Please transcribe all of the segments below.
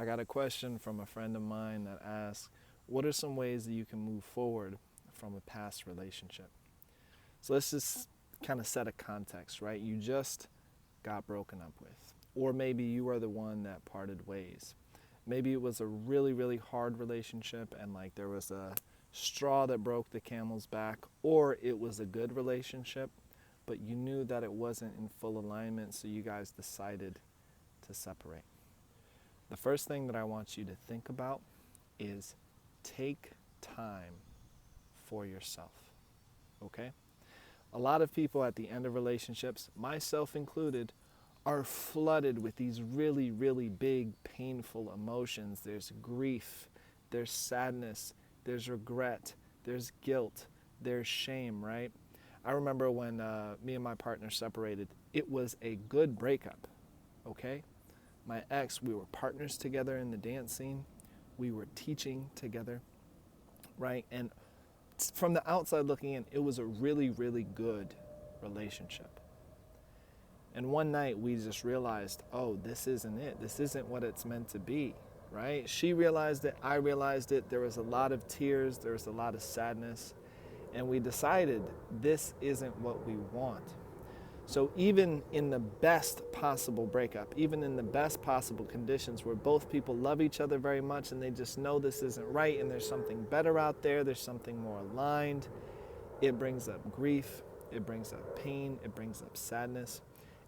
I got a question from a friend of mine that asks, what are some ways that you can move forward from a past relationship? So let's just kind of set a context, right? You just got broken up with, or maybe you are the one that parted ways. Maybe it was a really, really hard relationship and like there was a straw that broke the camel's back, or it was a good relationship, but you knew that it wasn't in full alignment, so you guys decided to separate. The first thing that I want you to think about is take time for yourself, okay? A lot of people at the end of relationships, myself included, are flooded with these really, really big, painful emotions. There's grief, there's sadness, there's regret, there's guilt, there's shame, right? I remember when me and my partner separated, it was a good breakup, okay? My ex, we were partners together in the dance scene. We were teaching together, right? And from the outside looking in, it was a really, really good relationship. And one night we just realized, oh, this isn't it. This isn't what it's meant to be, right? She realized it. I realized it. There was a lot of tears. There was a lot of sadness. And we decided this isn't what we want. So even in the best possible breakup, even in the best possible conditions where both people love each other very much and they just know this isn't right and there's something better out there, there's something more aligned, it brings up grief, it brings up pain, it brings up sadness.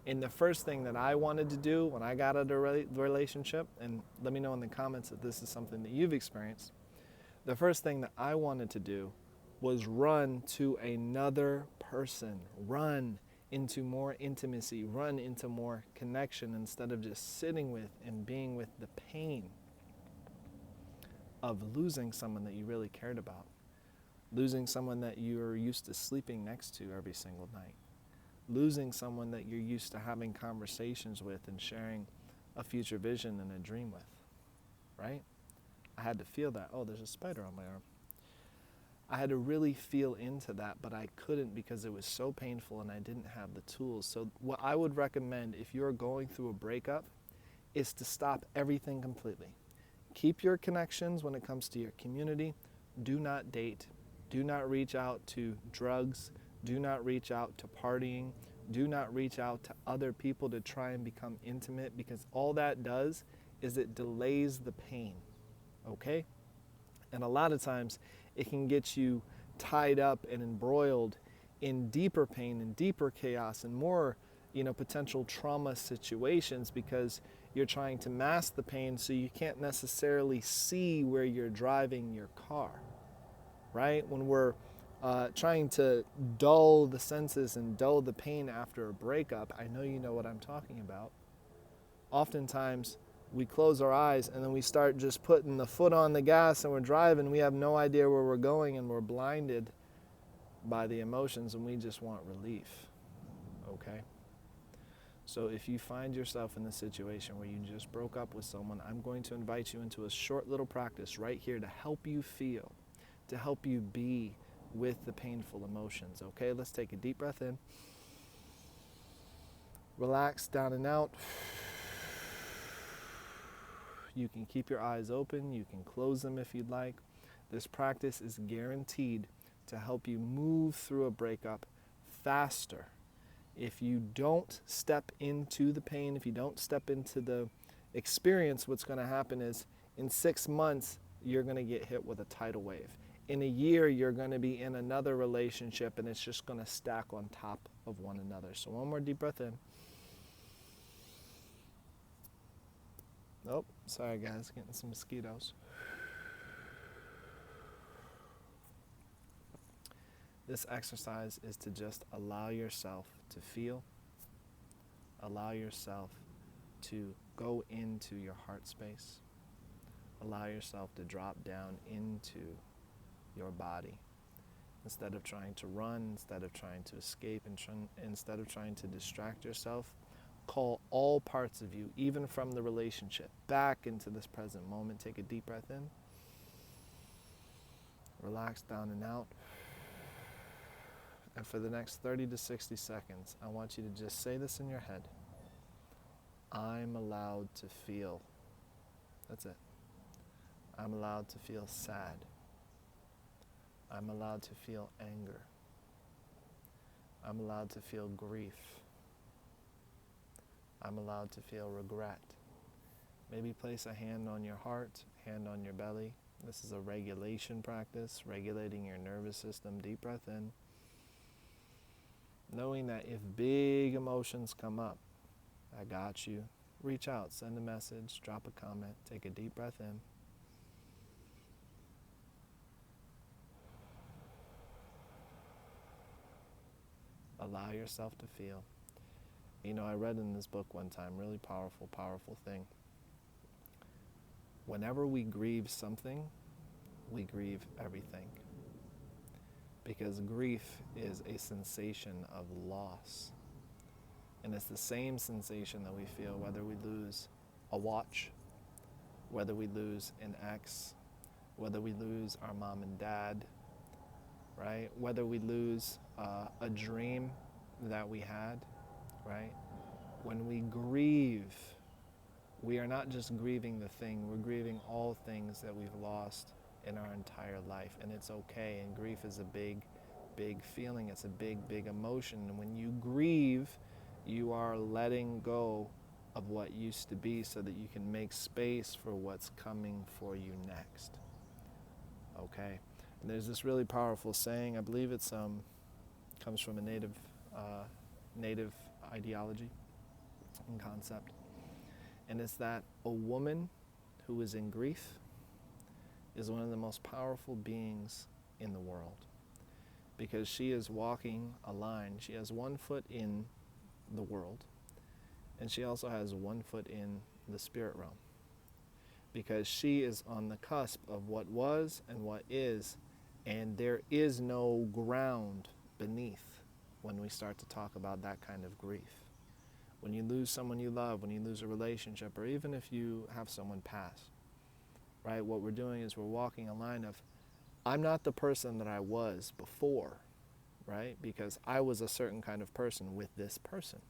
And the first thing that I wanted to do when I got out of a relationship, and let me know in the comments if this is something that you've experienced, the first thing that I wanted to do was run to another person, run into more intimacy, run into more connection instead of just sitting with and being with the pain of losing someone that you really cared about, losing someone that you're used to sleeping next to every single night, losing someone that you're used to having conversations with and sharing a future vision and a dream with, right? I had to feel that. Oh, there's a spider on my arm. I had to really feel into that, but I couldn't because it was so painful and I didn't have the tools. So what I would recommend if you're going through a breakup is to stop everything completely. Keep your connections when it comes to your community. Do not date. Do not reach out to drugs. Do not reach out to partying. Do not reach out to other people to try and become intimate, because all that does is it delays the pain, okay? And a lot of times it can get you tied up and embroiled in deeper pain and deeper chaos and more, potential trauma situations, because you're trying to mask the pain so you can't necessarily see where you're driving your car, right? When we're trying to dull the senses and dull the pain after a breakup, I know you know what I'm talking about. Oftentimes, we close our eyes and then we start just putting the foot on the gas and we're driving. We have no idea where we're going and we're blinded by the emotions and we just want relief, okay? So if you find yourself in the situation where you just broke up with someone, I'm going to invite you into a short little practice right here to help you feel, to help you be with the painful emotions, okay? Let's take a deep breath in. Relax, down and out. You can keep your eyes open, you can close them if you'd like. This practice is guaranteed to help you move through a breakup faster. If you don't step into the pain, if you don't step into the experience, what's going to happen is in 6 months, you're going to get hit with a tidal wave. In a year, you're going to be in another relationship and it's just going to stack on top of one another. So one more deep breath in. Oh, sorry guys, getting some mosquitoes. This exercise is to just allow yourself to feel, allow yourself to go into your heart space, allow yourself to drop down into your body. Instead of trying to run, instead of trying to escape, and instead of trying to distract yourself, call all parts of you, even from the relationship, back into this present moment. Take a deep breath in. Relax down and out. And for the next 30 to 60 seconds, I want you to just say this in your head. I'm allowed to feel. That's it. I'm allowed to feel sad. I'm allowed to feel anger. I'm allowed to feel grief. I'm allowed to feel regret. Maybe place a hand on your heart, hand on your belly. This is a regulation practice, regulating your nervous system. Deep breath in. Knowing that if big emotions come up, I got you. Reach out, send a message, drop a comment, take a deep breath in. Allow yourself to feel. You know, I read in this book one time, really powerful, powerful thing. Whenever we grieve something, we grieve everything. Because grief is a sensation of loss. And it's the same sensation that we feel whether we lose a watch, whether we lose an ex, whether we lose our mom and dad, right? Whether we lose a dream that we had, right? When we grieve, we are not just grieving the thing, we're grieving all things that we've lost in our entire life. And it's okay, and grief is a big, big feeling. It's a big, big emotion. And when you grieve, you are letting go of what used to be so that you can make space for what's coming for you next. Okay? And there's this really powerful saying, I believe it's comes from a native ideology and concept. And it's that a woman who is in grief is one of the most powerful beings in the world, because she is walking a line. She has one foot in the world, and she also has one foot in the spirit realm, because she is on the cusp of what was and what is, and there is no ground beneath when we start to talk about that kind of grief. When you lose someone you love, when you lose a relationship, or even if you have someone pass, right? What we're doing is we're walking a line of, I'm not the person that I was before, right? Because I was a certain kind of person with this person.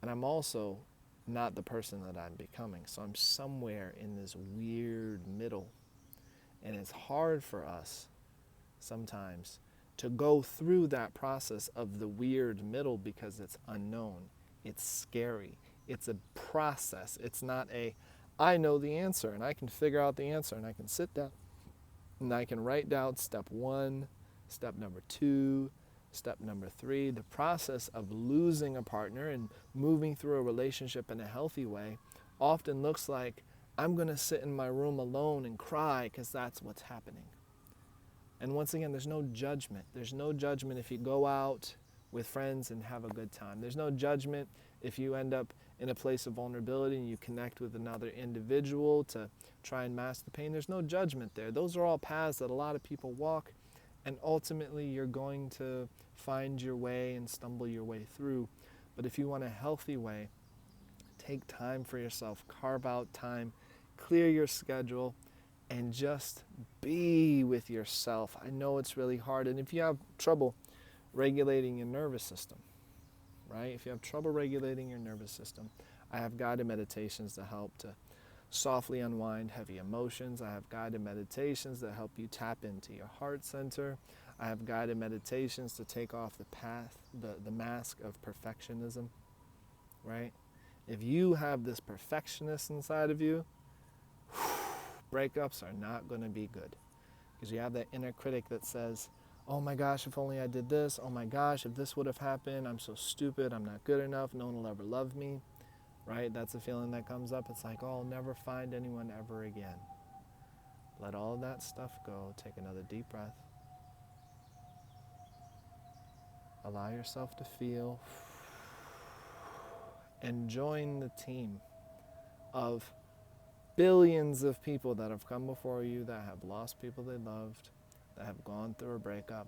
And I'm also not the person that I'm becoming. So I'm somewhere in this weird middle. And it's hard for us sometimes to go through that process of the weird middle because it's unknown. It's scary. It's a process. It's not a, I know the answer and I can figure out the answer and I can sit down and I can write down step 1, step number 2, step number 3. The process of losing a partner and moving through a relationship in a healthy way often looks like I'm going to sit in my room alone and cry because that's what's happening. And once again, there's no judgment. There's no judgment if you go out with friends and have a good time. There's no judgment if you end up in a place of vulnerability and you connect with another individual to try and mask the pain. There's no judgment there. Those are all paths that a lot of people walk, and ultimately you're going to find your way and stumble your way through. But if you want a healthy way, take time for yourself, carve out time, clear your schedule, and just be with yourself. I know it's really hard, and if you have trouble regulating your nervous system, right? If you have trouble regulating your nervous system, I have guided meditations to help to softly unwind heavy emotions. I have guided meditations that help you tap into your heart center. I have guided meditations to take off the mask of perfectionism, right? If you have this perfectionist inside of you, breakups are not going to be good, because you have that inner critic that says, oh my gosh, if only I did this. Oh my gosh, if this would have happened. I'm so stupid. I'm not good enough. No one will ever love me, right? That's a feeling that comes up. It's like, oh, I'll never find anyone ever again. Let all that stuff go. Take another deep breath. Allow yourself to feel, and join the team of billions of people that have come before you, that have lost people they loved, that have gone through a breakup,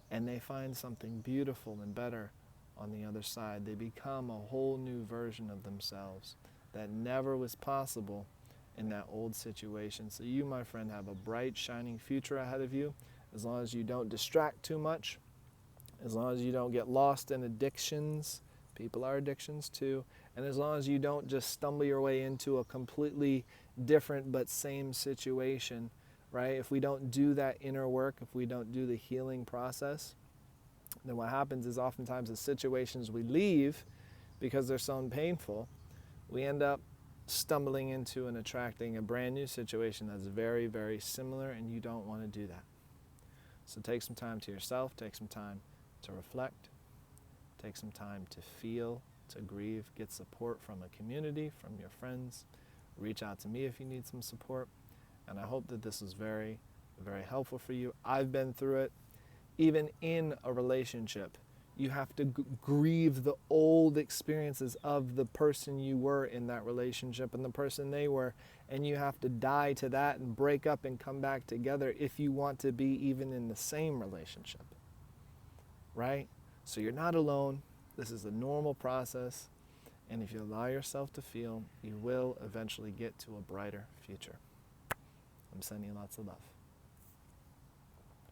and they find something beautiful and better on the other side. They become a whole new version of themselves that never was possible in that old situation. So you, my friend, have a bright, shining future ahead of you, as long as you don't distract too much, as long as you don't get lost in addictions. People are addictions too. And as long as you don't just stumble your way into a completely different but same situation, right? If we don't do that inner work, if we don't do the healing process, then what happens is oftentimes the situations we leave, because they're so painful, we end up stumbling into and attracting a brand new situation that's very, very similar, and you don't want to do that. So take some time to yourself, take some time to reflect, take some time to feel, to grieve, get support from a community, from your friends. Reach out to me if you need some support. And I hope that this was very, very helpful for you. I've been through it. Even in a relationship, you have to grieve the old experiences of the person you were in that relationship and the person they were, and you have to die to that and break up and come back together if you want to be even in the same relationship, right? So you're not alone. This is a normal process, and if you allow yourself to feel, you will eventually get to a brighter future. I'm sending you lots of love.